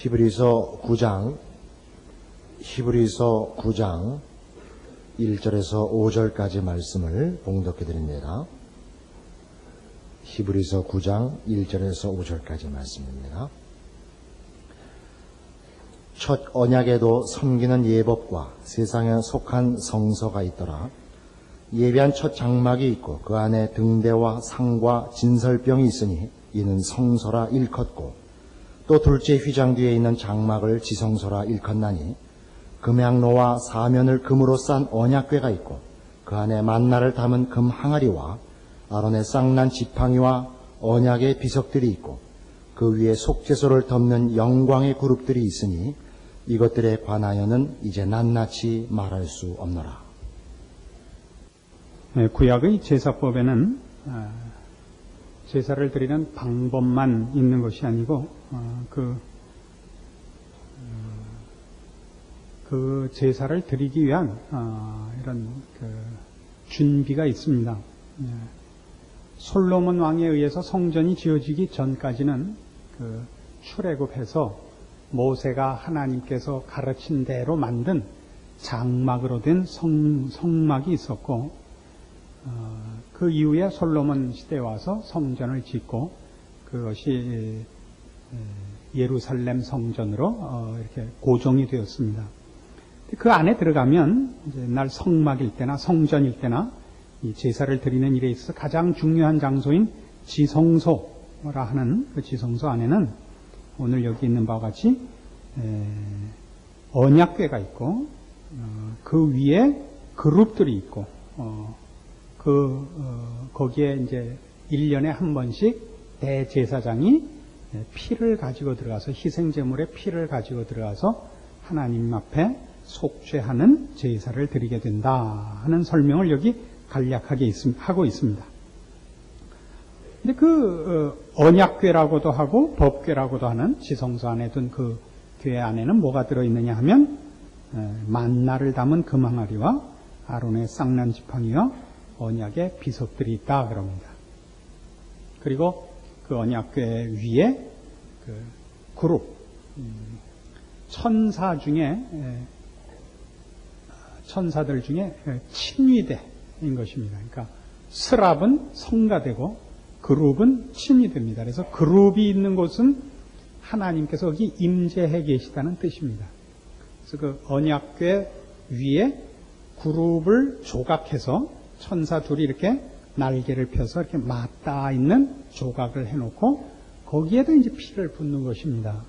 히브리서 9장 1절에서 5절까지 말씀을 봉독해 드립니다. 히브리서 9장 1절에서 5절까지 말씀입니다. 첫 언약에도 섬기는 예법과 세상에 속한 성서가 있더라. 예비한 첫 장막이 있고 그 안에 등대와 상과 진설병이 있으니 이는 성소라 일컫고, 또 둘째 휘장 뒤에 있는 장막을 지성소라 일컫나니, 금향로와 사면을 금으로 싼 언약궤가 있고 그 안에 만나를 담은 금 항아리와 아론의 쌍난 지팡이와 언약의 비석들이 있고 그 위에 속죄소를 덮는 영광의 그룹들이 있으니 이것들에 관하여는 이제 낱낱이 말할 수 없노라. 구약의 제사법에는 제사를 드리는 방법만 있는 것이 아니고 그 제사를 드리기 위한 이런 준비가 있습니다. 솔로몬 왕에 의해서 성전이 지어지기 전까지는 출애굽해서 모세가 하나님께서 가르친 대로 만든 장막으로 된 성막이 있었고, 그 이후에 솔로몬 시대에 와서 성전을 짓고 그것이 예루살렘 성전으로 이렇게 고정이 되었습니다. 그 안에 들어가면 이제 날 성막일 때나 성전일 때나 이 제사를 드리는 일에 있어서 가장 중요한 장소인 지성소라 하는 그 지성소 안에는 오늘 여기 있는 바와 같이 언약궤가 있고 그 위에 그룹들이 있고 거기에 이제 1년에 한 번씩 대제사장이 피를 가지고 들어가서 희생제물의 피를 가지고 들어가서 하나님 앞에 속죄하는 제사를 드리게 된다 하는 설명을 여기 간략하게 하고 있습니다. 근데 언약궤라고도 하고 법궤라고도 하는 지성소 안에 둔 그 궤 안에는 뭐가 들어있느냐 하면 만나를 담은 금항아리와 아론의 쌍난 지팡이와 언약의 비석들이 있다 그럽니다. 그리고 그 언약궤 위에 그 그룹 천사들 중에 친위대인 것입니다. 그러니까 스랍은 성가되고 그룹은 친위대입니다. 그래서 그룹이 있는 곳은 하나님께서 여기 임재해 계시다는 뜻입니다. 그래서 그 언약궤 위에 그룹을 조각해서 천사 둘이 이렇게 날개를 펴서 이렇게 맞닿아 있는 조각을 해놓고 거기에다 이제 피를 붓는 것입니다.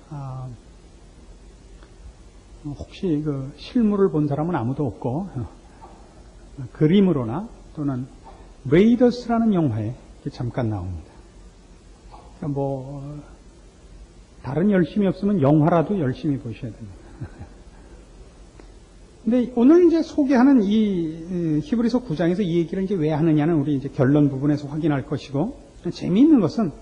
혹시 그 실물을 본 사람은 아무도 없고 그림으로나 또는 레이더스라는 영화에 잠깐 나옵니다. 그러니까 다른 열심이 없으면 영화라도 열심히 보셔야 됩니다. 근데 오늘 이제 소개하는 이 히브리서 9장에서 이 얘기를 이제 왜 하느냐는 우리 이제 결론 부분에서 확인할 것이고, 재미있는 것은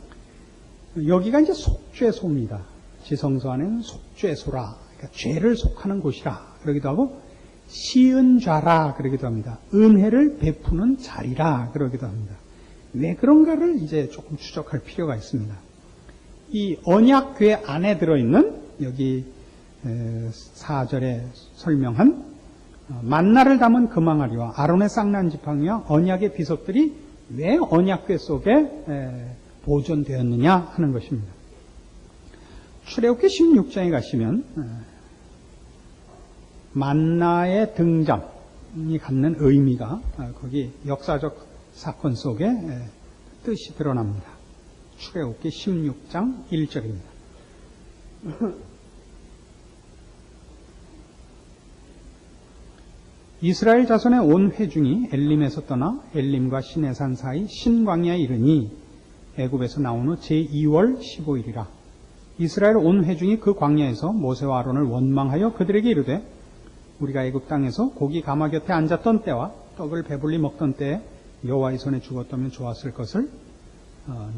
여기가 이제 속죄소입니다. 지성소 안에는 속죄소라, 그러니까 죄를 속하는 곳이라 그러기도 하고, 시은좌라 그러기도 합니다. 은혜를 베푸는 자리라 그러기도 합니다. 왜 그런가를 이제 조금 추적할 필요가 있습니다. 이 언약궤 안에 들어있는 여기 4절에 설명한 만나를 담은 금항아리와 아론의 쌍난 지팡이와 언약의 비석들이 왜 언약궤 속에 보존되었느냐 하는 것입니다. 출애굽기 16장에 가시면 만나의 등장이 갖는 의미가 거기 역사적 사건 속에 뜻이 드러납니다. 출애굽기 16장 1절입니다. 이스라엘 자손의 온 회중이 엘림에서 떠나 엘림과 시내산 사이 신광야에 이르니 애굽에서 나온 후 제2월 15일이라. 이스라엘 온 회중이 그 광야에서 모세와 아론을 원망하여 그들에게 이르되, 우리가 애굽 땅에서 고기 가마 곁에 앉았던 때와 떡을 배불리 먹던 때에 여호와의 손에 죽었다면 좋았을 것을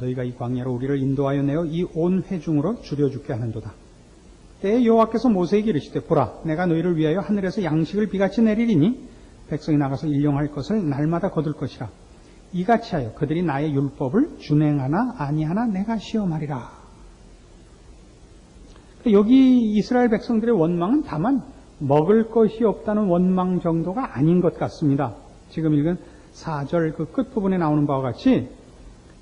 너희가 이 광야로 우리를 인도하여 내어 이 온 회중으로 줄여 죽게 하는도다. 때에 여호와께서 모세에게 이르시되, 보라, 내가 너희를 위하여 하늘에서 양식을 비같이 내리리니 백성이 나가서 일용할 것을 날마다 거둘 것이라. 이같이 하여 그들이 나의 율법을 준행하나 아니하나 내가 시험하리라. 여기 이스라엘 백성들의 원망은 다만 먹을 것이 없다는 원망 정도가 아닌 것 같습니다. 지금 읽은 4절 그 끝부분에 나오는 바와 같이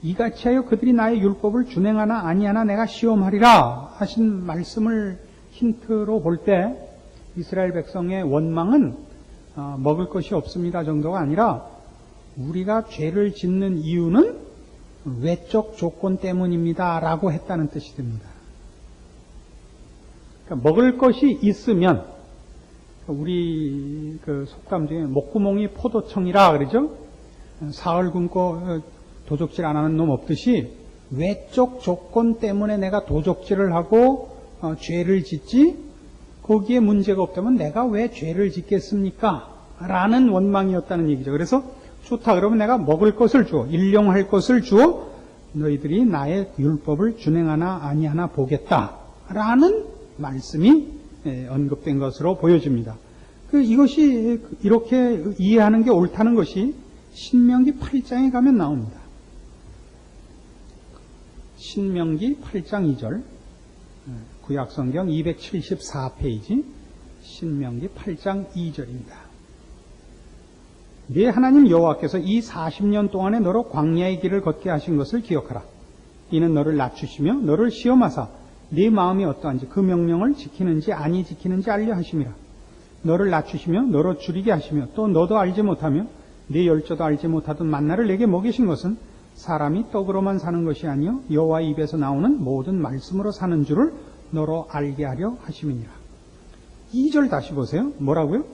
이같이 하여 그들이 나의 율법을 준행하나 아니하나 내가 시험하리라 하신 말씀을 힌트로 볼 때 이스라엘 백성의 원망은 먹을 것이 없습니다 정도가 아니라 우리가 죄를 짓는 이유는 외적 조건 때문입니다 라고 했다는 뜻이 됩니다. 그러니까 먹을 것이 있으면 우리 그 속담 중에 목구멍이 포도청이라 그러죠. 사흘 굶고 도적질 안 하는 놈 없듯이 외적 조건 때문에 내가 도적질을 하고 죄를 짓지 거기에 문제가 없다면 내가 왜 죄를 짓겠습니까? 라는 원망이었다는 얘기죠. 그래서 좋다 그러면 내가 먹을 것을 주어 일용할 것을 주어 너희들이 나의 율법을 준행하나 아니하나 보겠다 라는 말씀이 언급된 것으로 보여집니다. 이것이 이렇게 이해하는 게 옳다는 것이 신명기 8장에 가면 나옵니다. 신명기 8장 2절 구약성경 274페이지 신명기 8장 2절입니다. 네 하나님 여호와께서 이 40년 동안에 너로 광야의 길을 걷게 하신 것을 기억하라. 이는 너를 낮추시며 너를 시험하사 네 마음이 어떠한지 그 명령을 지키는지 아니 지키는지 알려 하심이라. 너를 낮추시며 너로 줄이게 하시며 또 너도 알지 못하며 네 열조도 알지 못하던 만나를 내게 먹이신 것은 사람이 떡으로만 사는 것이 아니요 여호와 입에서 나오는 모든 말씀으로 사는 줄을 너로 알게 하려 하심이니라. 2절 다시 보세요. 뭐라고요?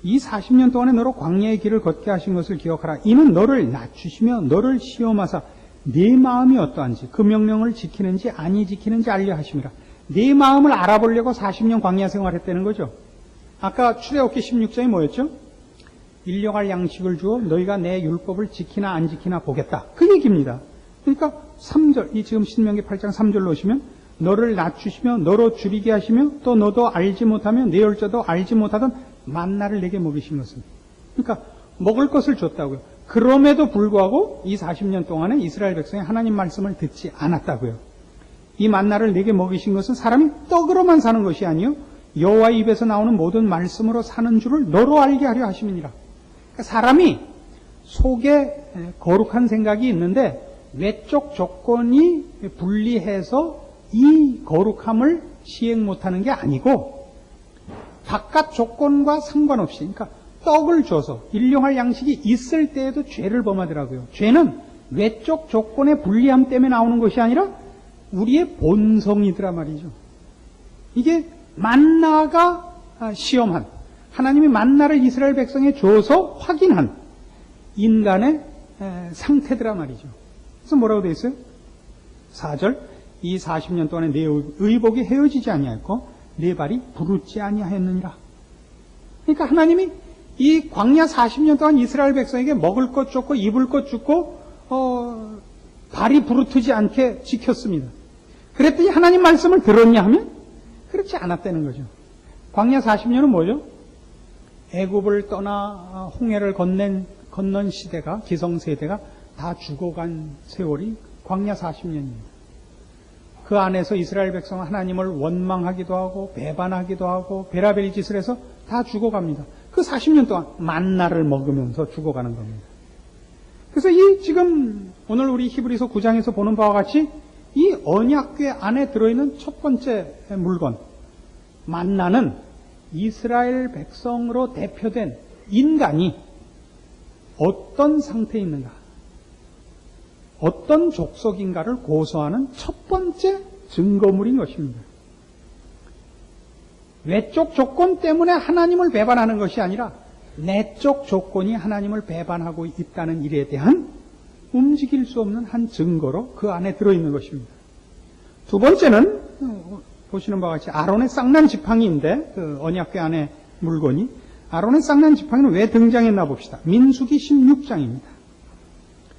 이 40년 동안에 너로 광야의 길을 걷게 하신 것을 기억하라. 이는 너를 낮추시며 너를 시험하사 네 마음이 어떠한지 그 명령을 지키는지 아니 지키는지 알려 하심이라. 네 마음을 알아보려고 40년 광야 생활했다는 거죠. 아까 출애굽기 16장이 뭐였죠? 일용할 양식을 주어 너희가 내 율법을 지키나 안 지키나 보겠다. 그 얘기입니다. 그러니까 3절, 이 지금 신명기 8장 3절로 오시면 너를 낮추시며 너로 줄이게 하시며 또 너도 알지 못하며 내 열조도 알지 못하던 만나를 내게 먹이신 것은. 그러니까 먹을 것을 줬다고요. 그럼에도 불구하고 이 40년 동안에 이스라엘 백성이 하나님 말씀을 듣지 않았다고요. 이 만나를 내게 먹이신 것은 사람이 떡으로만 사는 것이 아니요 여호와 입에서 나오는 모든 말씀으로 사는 줄을 너로 알게 하려 하심이니라. 그러니까 사람이 속에 거룩한 생각이 있는데 외적 조건이 불리해서 이 거룩함을 시행 못하는 게 아니고 바깥 조건과 상관없이 그러니까 떡을 줘서 일용할 양식이 있을 때에도 죄를 범하더라고요. 죄는 외적 조건의 불리함 때문에 나오는 것이 아니라 우리의 본성이더라 말이죠. 이게 만나가 시험한 하나님이 만나를 이스라엘 백성에 줘서 확인한 인간의 상태더라 말이죠. 그래서 뭐라고 되어 있어요? 4절 이 40년 동안에 내 의복이 헤어지지 아니하였고 내 발이 부르지 아니하였느니라. 그러니까 하나님이 이 광야 40년 동안 이스라엘 백성에게 먹을 것 줬고 입을 것 주고 발이 부르트지 않게 지켰습니다. 그랬더니 하나님 말씀을 들었냐 하면 그렇지 않았다는 거죠. 광야 40년은 뭐죠? 애굽을 떠나 홍해를 건넌 시대가 기성세대가 다 죽어간 세월이 광야 40년입니다. 그 안에서 이스라엘 백성은 하나님을 원망하기도 하고 배반하기도 하고 베라벨 짓을 해서 다 죽어갑니다. 그 40년 동안 만나를 먹으면서 죽어가는 겁니다. 그래서 이 지금 오늘 우리 히브리서 9장에서 보는 바와 같이 이 언약궤 안에 들어있는 첫 번째 물건 만나는 이스라엘 백성으로 대표된 인간이 어떤 상태에 있는가, 어떤 족속인가를 고소하는 첫 번째 증거물인 것입니다. 외적 조건 때문에 하나님을 배반하는 것이 아니라 내적 조건이 하나님을 배반하고 있다는 일에 대한 움직일 수 없는 한 증거로 그 안에 들어있는 것입니다. 두 번째는 보시는 바와 같이 아론의 쌍난 지팡이인데 그 언약궤 안에 물건이 아론의 쌍난 지팡이는 왜 등장했나 봅시다. 민수기 16장입니다.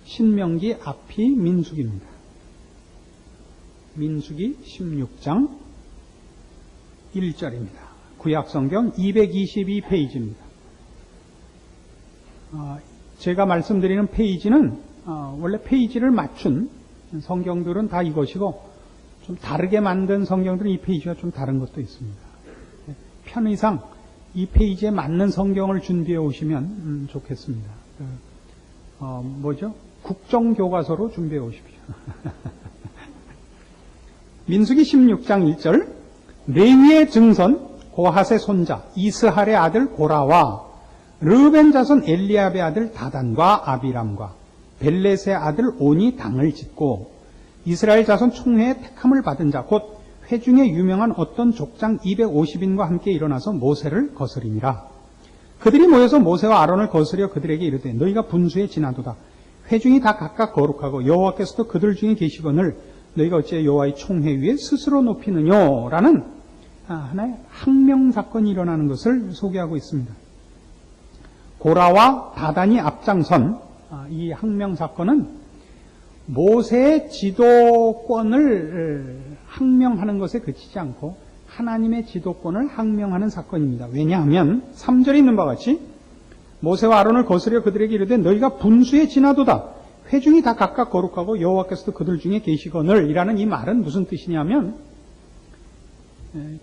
신명기 앞이 민수기입니다. 민수기 16장 1절입니다. 구약성경 222페이지입니다. 제가 말씀드리는 페이지는 원래 페이지를 맞춘 성경들은 다 이것이고 좀 다르게 만든 성경들은 이 페이지가 좀 다른 것도 있습니다. 편의상 이 페이지에 맞는 성경을 준비해 오시면 좋겠습니다. 뭐죠? 국정교과서로 준비해 오십시오. 민수기 16장 1절 레위의 증손 고핫의 손자 이스할의 아들 고라와 르벤 자손 엘리압의 아들 다단과 아비람과 벨렛의 아들 온이 당을 짓고 이스라엘 자손 총회의 택함을 받은 자 곧 회중에 유명한 어떤 족장 250인과 함께 일어나서 모세를 거스림이라. 그들이 모여서 모세와 아론을 거스려 그들에게 이르되 너희가 분수에 지나도다. 회중이 다 각각 거룩하고 여호와께서도 그들 중에 계시거늘 너희가 어찌 여호와의 총회 위에 스스로 높이느냐라는 하나의 항명 사건이 일어나는 것을 소개하고 있습니다. 고라와 다단이 앞장선 이 항명 사건은 모세의 지도권을 항명하는 것에 그치지 않고 하나님의 지도권을 항명하는 사건입니다. 왜냐하면 3절에 있는 바와 같이 모세와 아론을 거스려 그들에게 이르되 너희가 분수에 지나도다. 회중이 다 각각 거룩하고 여호와께서도 그들 중에 계시거늘 이라는 이 말은 무슨 뜻이냐면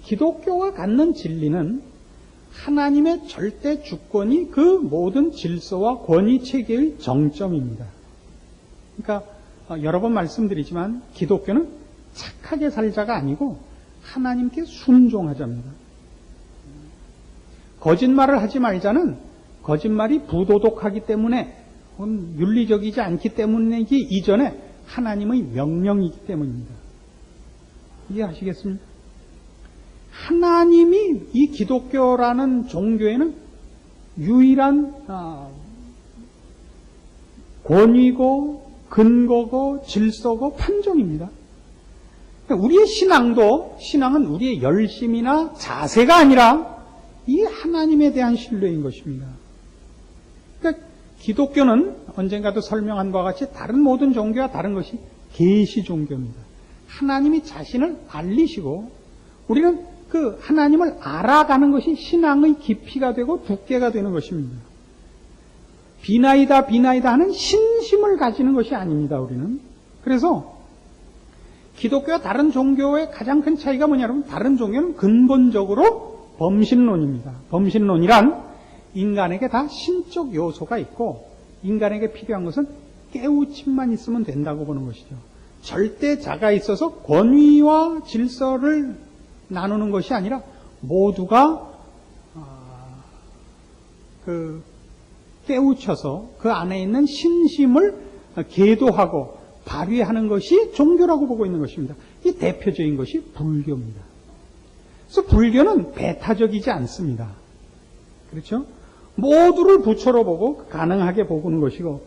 기독교가 갖는 진리는 하나님의 절대 주권이 그 모든 질서와 권위 체계의 정점입니다. 그러니까 여러 번 말씀드리지만 기독교는 착하게 살자가 아니고 하나님께 순종하자입니다. 거짓말을 하지 말자는 거짓말이 부도덕하기 때문에 윤리적이지 않기 때문이기 이전에 하나님의 명령이기 때문입니다. 이해하시겠습니까? 하나님이 이 기독교라는 종교에는 유일한 권위고 근거고 질서고 판정입니다. 우리의 신앙은 우리의 열심이나 자세가 아니라 이 하나님에 대한 신뢰인 것입니다. 그러니까 기독교는 언젠가도 설명한 바와 같이 다른 모든 종교와 다른 것이 계시 종교입니다. 하나님이 자신을 알리시고 우리는 그 하나님을 알아가는 것이 신앙의 깊이가 되고 두께가 되는 것입니다. 비나이다 하는 신심을 가지는 것이 아닙니다. 우리는. 그래서 기독교와 다른 종교의 가장 큰 차이가 뭐냐면 다른 종교는 근본적으로 범신론입니다. 범신론이란 인간에게 다 신적 요소가 있고 인간에게 필요한 것은 깨우침만 있으면 된다고 보는 것이죠. 절대자가 있어서 권위와 질서를 나누는 것이 아니라 모두가 깨우쳐서 그 안에 있는 신심을 계도하고 발휘하는 것이 종교라고 보고 있는 것입니다. 이 대표적인 것이 불교입니다. 그래서 불교는 배타적이지 않습니다. 그렇죠? 모두를 부처로 보고 가능하게 보는 것이고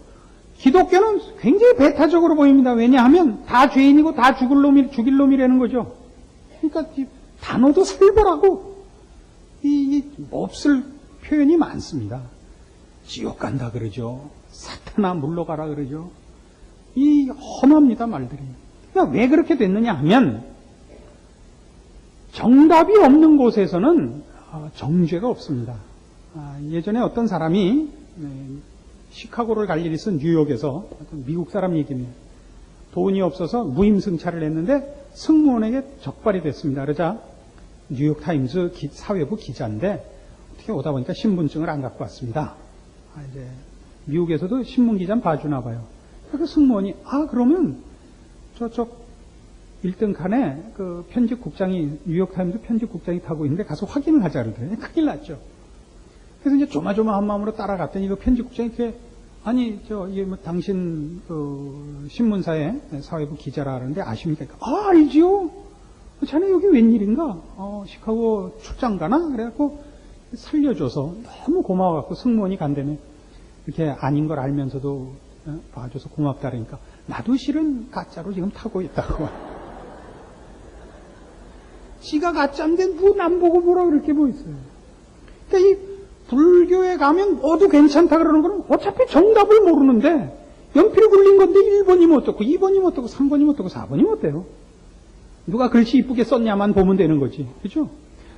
기독교는 굉장히 배타적으로 보입니다. 왜냐하면 다 죄인이고 다 죽일 놈이라는 거죠. 그러니까 단어도 살벌하고 이 몹쓸 표현이 많습니다. 지옥 간다 그러죠. 사탄아 물러가라 그러죠. 이 험합니다 말들이. 그러니까 왜 그렇게 됐느냐 하면 정답이 없는 곳에서는 정죄가 없습니다. 예전에 어떤 사람이 시카고를 갈 일이 있어 뉴욕에서 미국 사람 얘기입니다. 돈이 없어서 무임승차를 했는데 승무원에게 적발이 됐습니다. 그러자 뉴욕타임즈 사회부 기자인데 어떻게 오다 보니까 신분증을 안 갖고 왔습니다. 이제 미국에서도 신문 기자는 봐주나 봐요. 그 승무원이 그러면 저쪽 1등 칸에 그 편집국장이 뉴욕타임즈 편집국장이 타고 있는데 가서 확인을 하자 그러더니 큰일 났죠. 그래서 이제 조마조마한 마음으로 따라갔더니 그 편집국장이 이게 뭐 당신 그 신문사의 사회부 기자라 하는데 아십니까? 알지요. 자네 여기 웬일인가? 시카고 출장 가나? 그래갖고 살려줘서 너무 고마워갖고 승무원이 간다며 이렇게 아닌 걸 알면서도 봐줘서 고맙다 그러니까 나도 실은 가짜로 지금 타고 있다고. 지가 가짜인데 누구 남 보고 뭐라 그렇게 보였어요. 그러니까 이 불교에 가면 모두 괜찮다 그러는 거는 어차피 정답을 모르는데 연필 굴린 건데 1번이면 어떻고 2번이면 어떻고 3번이면 어떻고 4번이면 어때요? 누가 글씨 이쁘게 썼냐만 보면 되는 거지. 그죠?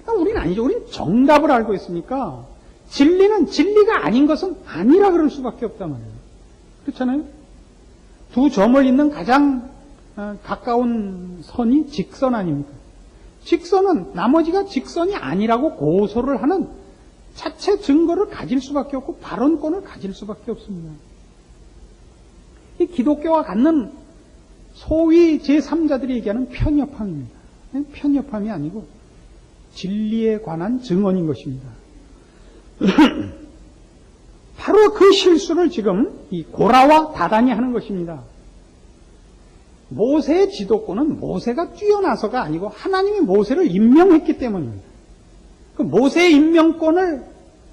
우리는 아니죠. 우리는 정답을 알고 있으니까 진리는 진리가 아닌 것은 아니라 그럴 수밖에 없단 말이에요. 그렇잖아요? 두 점을 잇는 가장 가까운 선이 직선 아닙니까? 직선은 나머지가 직선이 아니라고 고소를 하는 자체 증거를 가질 수밖에 없고 발언권을 가질 수밖에 없습니다. 이 기독교와 갖는 소위 제3자들이 얘기하는 편협함입니다. 편협함이 아니고 진리에 관한 증언인 것입니다. 바로 그 실수를 지금 이 고라와 다단이 하는 것입니다. 모세의 지도권은 모세가 뛰어나서가 아니고 하나님이 모세를 임명했기 때문입니다. 그 모세의 임명권을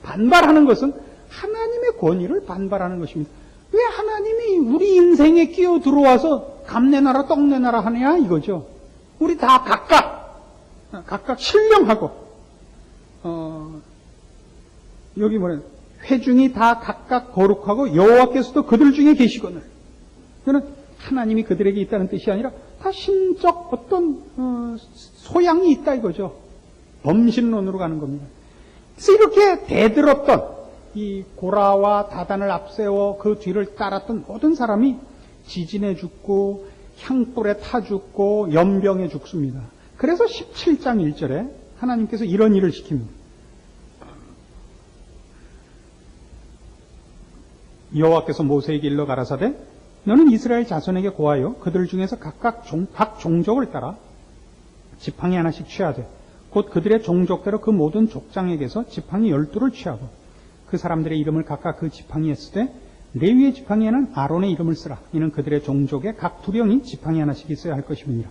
반발하는 것은 하나님의 권위를 반발하는 것입니다. 왜 하나님이 우리 인생에 끼어 들어와서 감 내놔라 떡 내놔라 하느냐 이거죠. 우리 다 각각 신령하고 여기 뭐래 회중이 다 각각 거룩하고 여호와께서도 그들 중에 계시거늘. 이는 하나님이 그들에게 있다는 뜻이 아니라 다 신적 어떤 소양이 있다 이거죠. 범신론으로 가는 겁니다. 그래서 이렇게 대들었던 이 고라와 다단을 앞세워 그 뒤를 따랐던 모든 사람이 지진에 죽고 향불에 타 죽고 연병에 죽습니다. 그래서 17장 1절에 하나님께서 이런 일을 시킵니다. 여호와께서 모세에게 일러 가라사대 너는 이스라엘 자손에게 고하여 그들 중에서 각각 각 종족을 따라 지팡이 하나씩 취하되 곧 그들의 종족대로 그 모든 족장에게서 지팡이 12를 취하고 그 사람들의 이름을 각각 그 지팡이에 쓰되 레위의 지팡이에는 아론의 이름을 쓰라. 이는 그들의 종족에 각 두령이 지팡이 하나씩 있어야 할 것임이니라.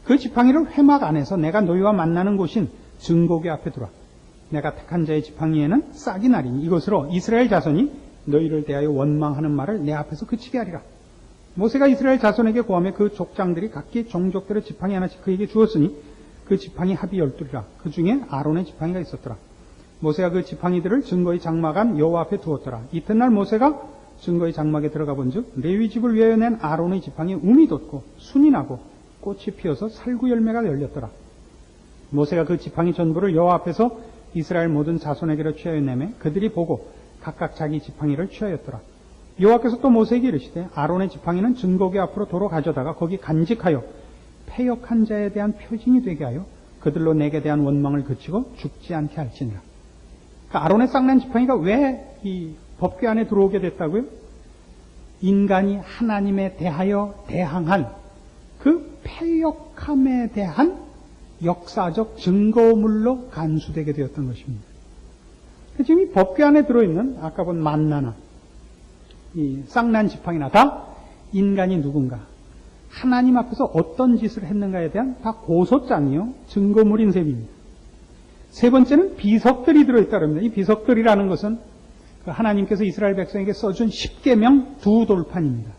그 지팡이를 회막 안에서 내가 너희와 만나는 곳인 증거궤 앞에 두라. 내가 택한 자의 지팡이에는 싹이 나리니 이것으로 이스라엘 자손이 너희를 대하여 원망하는 말을 내 앞에서 그치게 하리라. 모세가 이스라엘 자손에게 고하며 그 족장들이 각기 종족대로 지팡이 하나씩 그에게 주었으니 그 지팡이 합이 12리라. 그 중에 아론의 지팡이가 있었더라. 모세가 그 지팡이들을 증거의 장막 안 여호와 앞에 두었더라. 이튿날 모세가 증거의 장막에 들어가 본즉 레위 집을 위하여 낸 아론의 지팡이에 움이 돋고 순이 나고 꽃이 피어서 살구 열매가 열렸더라. 모세가 그 지팡이 전부를 여호와 앞에서 이스라엘 모든 자손에게로 취하여 내매 그들이 보고 각각 자기 지팡이를 취하였더라. 여호와께서 또 모세에게 이르시되 아론의 지팡이는 증거궤 앞으로 도로 가져다가 거기 간직하여 패역한 자에 대한 표징이 되게 하여 그들로 내게 대한 원망을 그치고 죽지 않게 할지니라. 그러니까 아론의 쌍난 지팡이가 왜 이 법궤 안에 들어오게 됐다고요? 인간이 하나님에 대하여 대항한 그 패역함에 대한 역사적 증거물로 간수되게 되었던 것입니다. 지금 이 법궤 안에 들어있는 아까 본 만나나 이 쌍난 지팡이나 다 인간이 누군가 하나님 앞에서 어떤 짓을 했는가에 대한 다 고소장이요 증거물인 셈입니다. 세 번째는 비석들이 들어있다 그럽니다. 이 비석들이라는 것은 하나님께서 이스라엘 백성에게 써준 10계명 두 돌판입니다.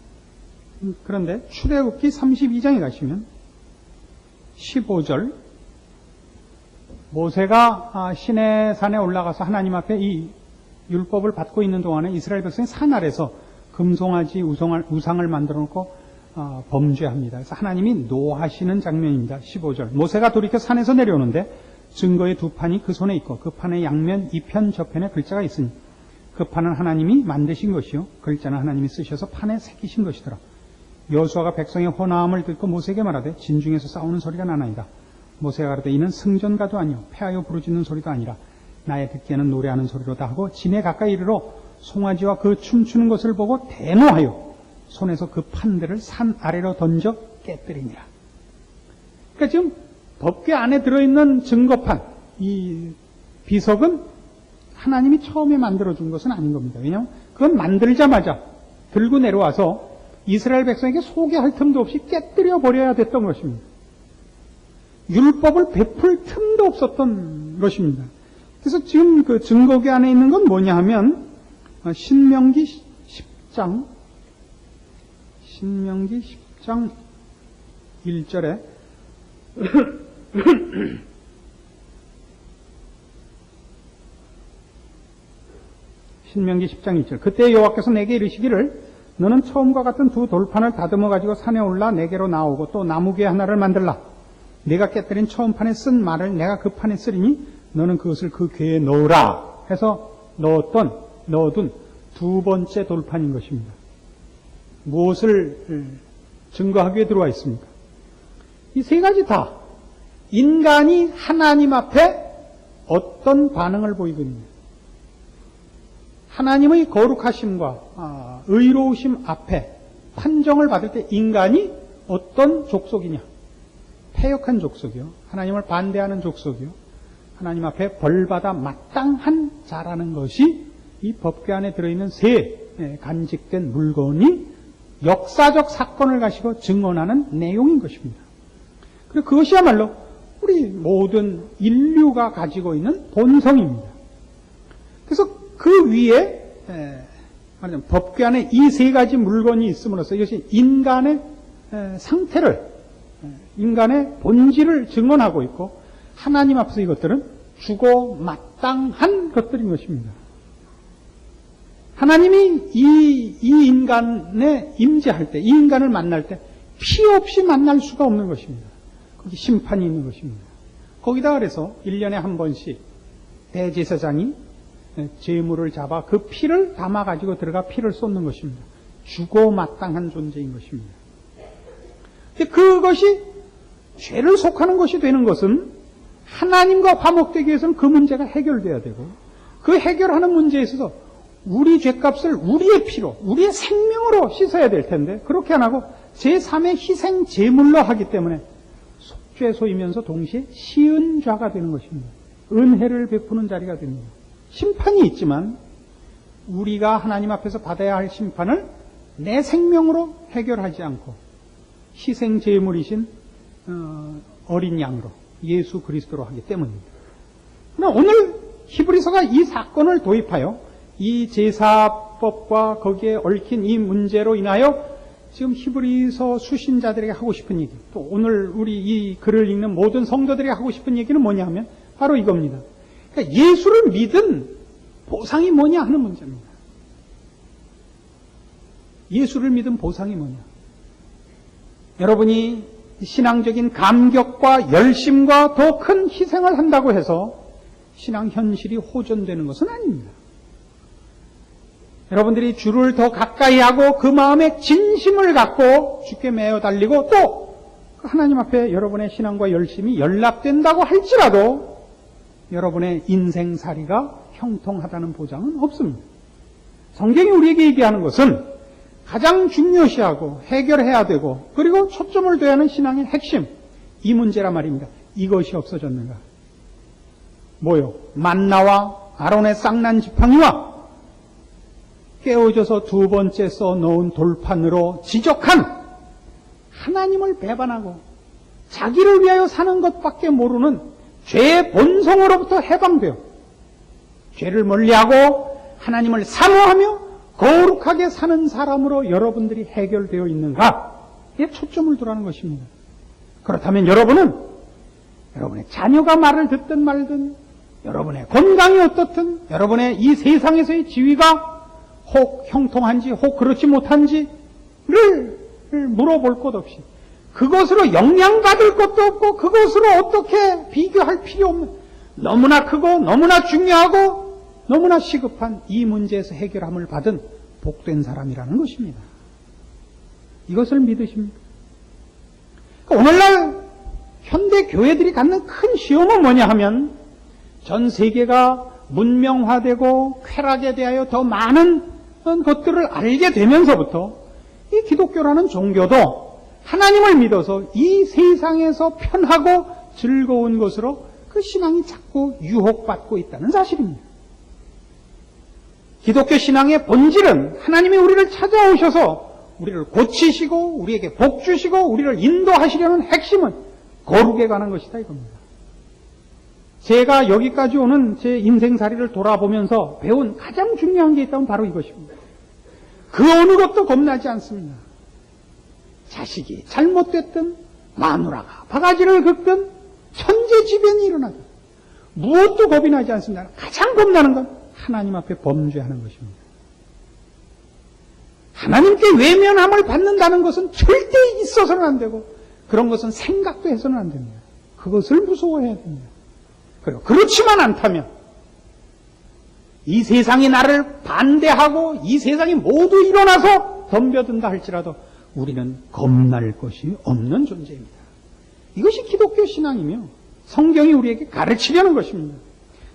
그런데 출애굽기 32장에 가시면 15절 모세가 시내산에 올라가서 하나님 앞에 이 율법을 받고 있는 동안에 이스라엘 백성이 산 아래서 금송아지 우상을 만들어 놓고 범죄합니다. 그래서 하나님이 노하시는 장면입니다. 15절 모세가 돌이켜 산에서 내려오는데 증거의 두 판이 그 손에 있고 그 판의 양면 이편 저편에 글자가 있으니 그 판은 하나님이 만드신 것이요 글자는 하나님이 쓰셔서 판에 새기신 것이더라. 여호수아가 백성의 호나함을 듣고 모세에게 말하되 진중에서 싸우는 소리가 나나이다. 모세가 가로되 이는 승전가도 아니요 패하여 부르짖는 소리도 아니라 나의 듣기에는 노래하는 소리로다 하고 진에 가까이 이르러 송아지와 그 춤추는 것을 보고 대노하여 손에서 그 판들을 산 아래로 던져 깨뜨리니라. 그러니까 지금 법궤 안에 들어있는 증거판, 이 비석은 하나님이 처음에 만들어준 것은 아닌 겁니다. 왜냐하면 그건 만들자마자 들고 내려와서 이스라엘 백성에게 소개할 틈도 없이 깨뜨려 버려야 됐던 것입니다. 율법을 베풀 틈도 없었던 것입니다. 그래서 지금 그 증거궤 안에 있는 건 뭐냐 하면 신명기 10장 1절에 신명기 10장 1절 그때 여호와께서 내게 이르시기를 너는 처음과 같은 두 돌판을 다듬어 가지고 산에 올라 내게로 나오고 또 나무궤 하나를 만들라. 내가 깨뜨린 처음 판에 쓴 말을 내가 그 판에 쓰리니 너는 그것을 그 궤에 넣으라 해서 넣어둔 두 번째 돌판인 것입니다. 무엇을 증거하기 위해 들어와 있습니까? 이 세 가지 다 인간이 하나님 앞에 어떤 반응을 보이거든요. 하나님의 거룩하심과 의로우심 앞에 판정을 받을 때 인간이 어떤 족속이냐? 패역한 족속이요. 하나님을 반대하는 족속이요. 하나님 앞에 벌받아 마땅한 자라는 것이 이 법궤 안에 들어있는 세 간직된 물건이 역사적 사건을 가지고 증언하는 내용인 것입니다. 그리고 그것이야말로 우리 모든 인류가 가지고 있는 본성입니다. 그래서 그 위에 말하자면 법궤 안에 이 세 가지 물건이 있음으로써 이것이 인간의 상태를, 인간의 본질을 증언하고 있고 하나님 앞에서 이것들은 주고 마땅한 것들인 것입니다. 하나님이 이 인간에 임재할 때, 이 인간을 만날 때 피 없이 만날 수가 없는 것입니다. 거기 심판이 있는 것입니다. 거기다 그래서 1년에 한 번씩 대제사장이 제물을 잡아 그 피를 담아가지고 들어가 피를 쏟는 것입니다. 주고 마땅한 존재인 것입니다. 그것이 죄를 속하는 것이 되는 것은 하나님과 화목되기 위해서는 그 문제가 해결돼야 되고 그 해결하는 문제에 있어서 우리 죄값을 우리의 피로, 우리의 생명으로 씻어야 될 텐데 그렇게 안 하고 제3의 희생 제물로 하기 때문에 속죄소이면서 동시에 시은좌가 되는 것입니다. 은혜를 베푸는 자리가 됩니다. 심판이 있지만 우리가 하나님 앞에서 받아야 할 심판을 내 생명으로 해결하지 않고 희생 제물이신 어린 양으로 예수 그리스도로 하기 때문입니다. 그러나 오늘 히브리서가 이 사건을 도입하여 이 제사법과 거기에 얽힌 이 문제로 인하여 지금 히브리서 수신자들에게 하고 싶은 얘기, 또 오늘 우리 이 글을 읽는 모든 성도들에게 하고 싶은 얘기는 뭐냐 하면 바로 이겁니다. 그러니까 예수를 믿은 보상이 뭐냐 하는 문제입니다. 예수를 믿은 보상이 뭐냐? 여러분이 신앙적인 감격과 열심과 더 큰 희생을 한다고 해서 신앙 현실이 호전되는 것은 아닙니다. 여러분들이 주를 더 가까이 하고 그 마음에 진심을 갖고 주께 매어 달리고 또 하나님 앞에 여러분의 신앙과 열심이 연락된다고 할지라도 여러분의 인생살이가 형통하다는 보장은 없습니다. 성경이 우리에게 얘기하는 것은 가장 중요시하고 해결해야 되고 그리고 초점을 둬야 하는 신앙의 핵심, 이 문제란 말입니다. 이것이 없어졌는가? 뭐요? 만나와 아론의 쌍난 지팡이와 깨어져서 두 번째 써놓은 돌판으로 지적한 하나님을 배반하고 자기를 위하여 사는 것밖에 모르는 죄의 본성으로부터 해방되어 죄를 멀리하고 하나님을 사모하며 거룩하게 사는 사람으로 여러분들이 해결되어 있는가에 초점을 두라는 것입니다. 그렇다면 여러분은 여러분의 자녀가 말을 듣든 말든 여러분의 건강이 어떻든 여러분의 이 세상에서의 지위가 혹 형통한지 혹 그렇지 못한지를 물어볼 것 없이 그것으로 영향받을 것도 없고 그것으로 어떻게 비교할 필요 없는 너무나 크고 너무나 중요하고 너무나 시급한 이 문제에서 해결함을 받은 복된 사람이라는 것입니다. 이것을 믿으십니까? 그러니까 오늘날 현대 교회들이 갖는 큰 시험은 뭐냐 하면 전 세계가 문명화되고 쾌락에 대하여 더 많은 것들을 알게 되면서부터 이 기독교라는 종교도 하나님을 믿어서 이 세상에서 편하고 즐거운 것으로 그 신앙이 자꾸 유혹받고 있다는 사실입니다. 기독교 신앙의 본질은 하나님이 우리를 찾아오셔서 우리를 고치시고 우리에게 복 주시고 우리를 인도하시려는 핵심은 거룩에 관한 것이다 이겁니다. 제가 여기까지 오는 제 인생살이를 돌아보면서 배운 가장 중요한 게 있다면 바로 이것입니다. 그 어느 것도 겁나지 않습니다. 자식이 잘못됐든 마누라가 바가지를 긁든 천재지변이 일어나든 무엇도 겁이 나지 않습니다. 가장 겁나는 건 하나님 앞에 범죄하는 것입니다. 하나님께 외면함을 받는다는 것은 절대 있어서는 안 되고 그런 것은 생각도 해서는 안 됩니다. 그것을 무서워해야 됩니다. 그리고 그렇지만 않다면 이 세상이 나를 반대하고 이 세상이 모두 일어나서 덤벼든다 할지라도 우리는 겁날 것이 없는 존재입니다. 이것이 기독교 신앙이며 성경이 우리에게 가르치려는 것입니다.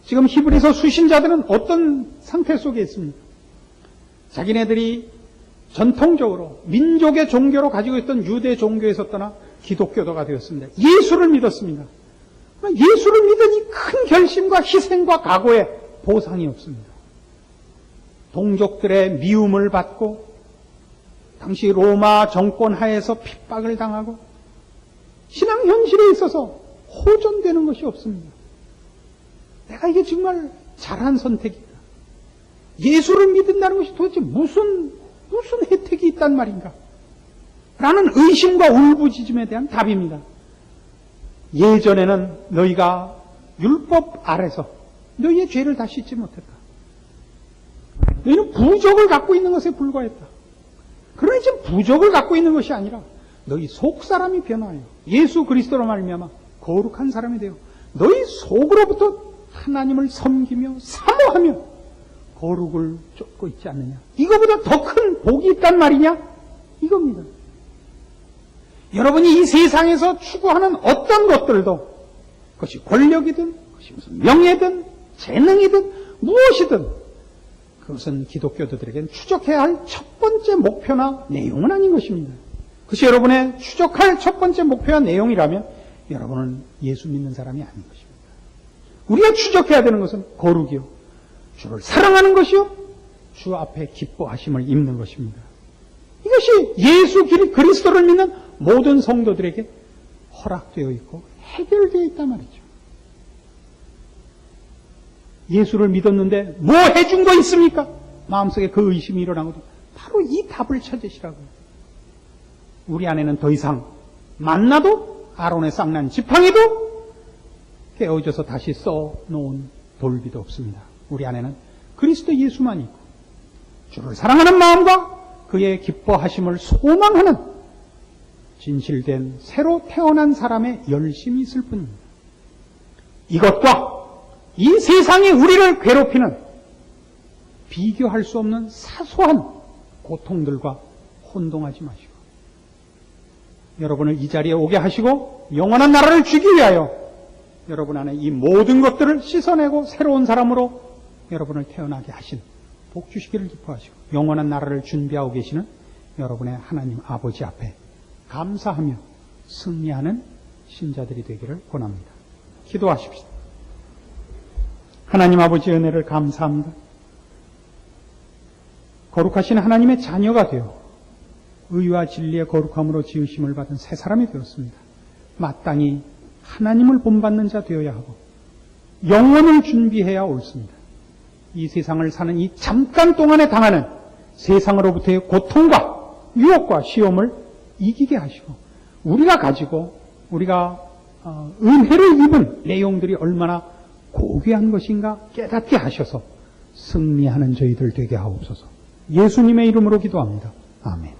지금 히브리서 수신자들은 어떤 상태 속에 있습니까? 자기네들이 전통적으로 민족의 종교로 가지고 있던 유대 종교에서 떠나 기독교도가 되었습니다. 예수를 믿었습니다. 예수를 믿으니 큰 결심과 희생과 각오에 보상이 없습니다. 동족들의 미움을 받고 당시 로마 정권 하에서 핍박을 당하고 신앙 현실에 있어서 호전되는 것이 없습니다. 내가 이게 정말 잘한 선택이다. 예수를 믿는다는 것이 도대체 무슨 혜택이 있단 말인가? 라는 의심과 울부짖음에 대한 답입니다. 예전에는 너희가 율법 아래서 너희의 죄를 다 씻지 못했다. 너희는 부족을 갖고 있는 것에 불과했다. 그러나 이제 부족을 갖고 있는 것이 아니라 너희 속 사람이 변화하여 예수 그리스도로 말미암아 거룩한 사람이 되어 너희 속으로부터 하나님을 섬기며 사모하며 거룩을 쫓고 있지 않느냐. 이거보다 더 큰 복이 있단 말이냐? 이겁니다. 여러분이 이 세상에서 추구하는 어떤 것들도 그것이 권력이든 그것이 무슨 명예든 재능이든 무엇이든 그것은 기독교도들에게는 추적해야 할 첫 번째 목표나 내용은 아닌 것입니다. 그것이 여러분의 추적할 첫 번째 목표와 내용이라면 여러분은 예수 믿는 사람이 아닌 것입니다. 우리가 추적해야 되는 것은 거룩이요, 주를 사랑하는 것이요, 주 앞에 기뻐하심을 입는 것입니다. 이것이 예수 그리스도를 믿는 모든 성도들에게 허락되어 있고 해결되어 있단 말이죠. 예수를 믿었는데 뭐 해준 거 있습니까? 마음속에 그 의심이 일어나거든. 바로 이 답을 찾으시라고요. 우리 안에는 더 이상 만나도 아론의 쌍난 지팡이도 깨어져서 다시 써놓은 돌비도 없습니다. 우리 안에는 그리스도 예수만 있고 주를 사랑하는 마음과 그의 기뻐하심을 소망하는 진실된 새로 태어난 사람의 열심이 있을 뿐입니다. 이것과 이 세상이 우리를 괴롭히는 비교할 수 없는 사소한 고통들과 혼동하지 마시고 여러분을 이 자리에 오게 하시고 영원한 나라를 주기 위하여 여러분 안에 이 모든 것들을 씻어내고 새로운 사람으로 여러분을 태어나게 하신 복 주시기를 기뻐하시고 영원한 나라를 준비하고 계시는 여러분의 하나님 아버지 앞에 감사하며 승리하는 신자들이 되기를 권합니다. 기도하십시다. 하나님 아버지의 은혜를 감사합니다. 거룩하신 하나님의 자녀가 되어 의와 진리의 거룩함으로 지으심을 받은 새 사람이 되었습니다. 마땅히 하나님을 본받는 자 되어야 하고 영원을 준비해야 옳습니다. 이 세상을 사는 이 잠깐 동안에 당하는 세상으로부터의 고통과 유혹과 시험을 이기게 하시고 우리가 가지고 우리가 은혜를 입은 내용들이 얼마나 고귀한 것인가 깨닫게 하셔서 승리하는 저희들 되게 하옵소서. 예수님의 이름으로 기도합니다. 아멘.